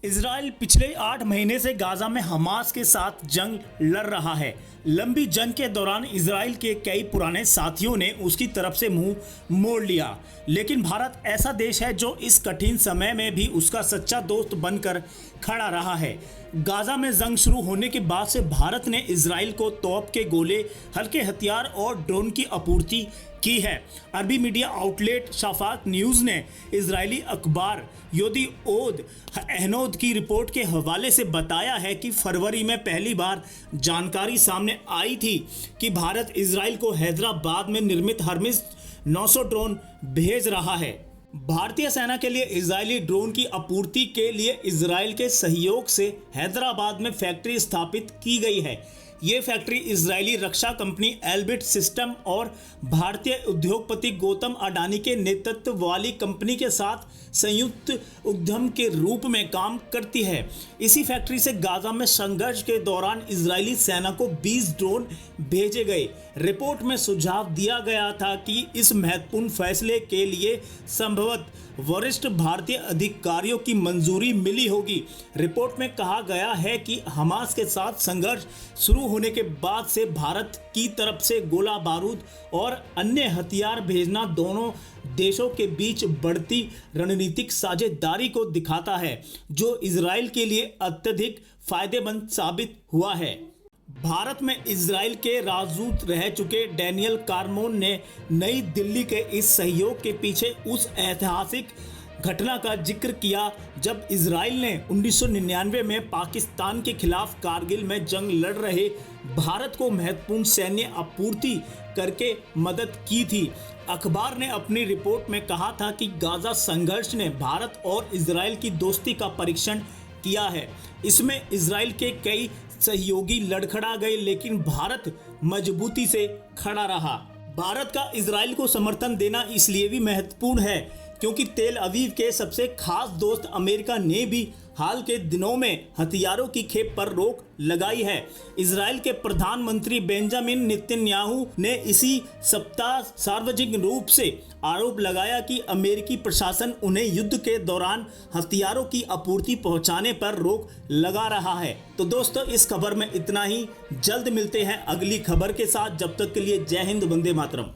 Israel पिछले 8 महीने से गाजा में हमास के साथ जंग लड़ रहा है। लंबी जंग के दौरान इजराइल के कई पुराने साथियों ने उसकी तरफ से मुंह मोड़ लिया, लेकिन भारत ऐसा देश है जो इस कठिन समय में भी उसका सच्चा दोस्त बनकर खड़ा रहा है। गाजा में जंग शुरू होने के बाद से भारत ने इजराइल को तोप के गोले, हल्के हथियार और ड्रोन की आपूर्ति की है। अरबी मीडिया आउटलेट शफाक न्यूज़ ने इजरायली अखबार येदिओत अहरोनोत की रिपोर्ट के हवाले से बताया है कि फरवरी में पहली बार जानकारी सामने आई थी कि भारत इजराइल को हैदराबाद में निर्मित हर्मेस 900 ड्रोन भेज रहा है। भारतीय सेना के लिए इजरायली ड्रोन की आपूर्ति के लिए इजराइल के सहयोग से हैदराबाद में फैक्ट्री स्थापित की गई है। ये फैक्ट्री इजरायली रक्षा कंपनी एल्बिट सिस्टम और भारतीय उद्योगपति गौतम अडानी के नेतृत्व वाली कंपनी के साथ संयुक्त उद्यम के रूप में काम करती है। इसी फैक्ट्री से गाजा में संघर्ष के दौरान इजरायली सेना को 20 ड्रोन भेजे गए। रिपोर्ट में सुझाव दिया गया था कि इस महत्वपूर्ण फैसले के लिए संभवतः वरिष्ठ भारतीय अधिकारियों की मंजूरी मिली होगी। रिपोर्ट में कहा गया है कि हमास के साथ संघर्ष शुरू होने के बाद से भारत की तरफ से गोला बारूद और अन्य हथियार भेजना दोनों देशों के बीच बढ़ती रणनीतिक साझेदारी को दिखाता है, जो इजराइल के लिए अत्यधिक फायदेमंद साबित हुआ है। भारत में इजराइल के राजदूत रह चुके डैनियल कार्मोन ने नई दिल्ली के इस सहयोग के पीछे उस ऐतिहासिक घटना का जिक्र किया जब इजराइल ने 1999 में पाकिस्तान के खिलाफ कारगिल में जंग लड़ रहे भारत को महत्वपूर्ण सैन्य आपूर्ति करके मदद की थी। अखबार ने अपनी रिपोर्ट में कहा था कि गाजा संघर्ष ने भारत और इजराइल की दोस्ती का परीक्षण किया है। इसमें इजराइल के कई सहयोगी लड़खड़ा गए, लेकिन भारत मजबूती से खड़ा रहा। भारत का इजराइल को समर्थन देना इसलिए भी महत्वपूर्ण है क्योंकि तेल अवीव के सबसे खास दोस्त अमेरिका ने भी हाल के दिनों में हथियारों की खेप पर रोक लगाई है। इजराइल के प्रधानमंत्री बेंजामिन नेतन्याहू ने इसी सप्ताह सार्वजनिक रूप से आरोप लगाया कि अमेरिकी प्रशासन उन्हें युद्ध के दौरान हथियारों की आपूर्ति पहुंचाने पर रोक लगा रहा है। तो दोस्तों, इस खबर में इतना ही। जल्द मिलते हैं अगली खबर के साथ। जब तक के लिए जय हिंद, वंदे मातरम।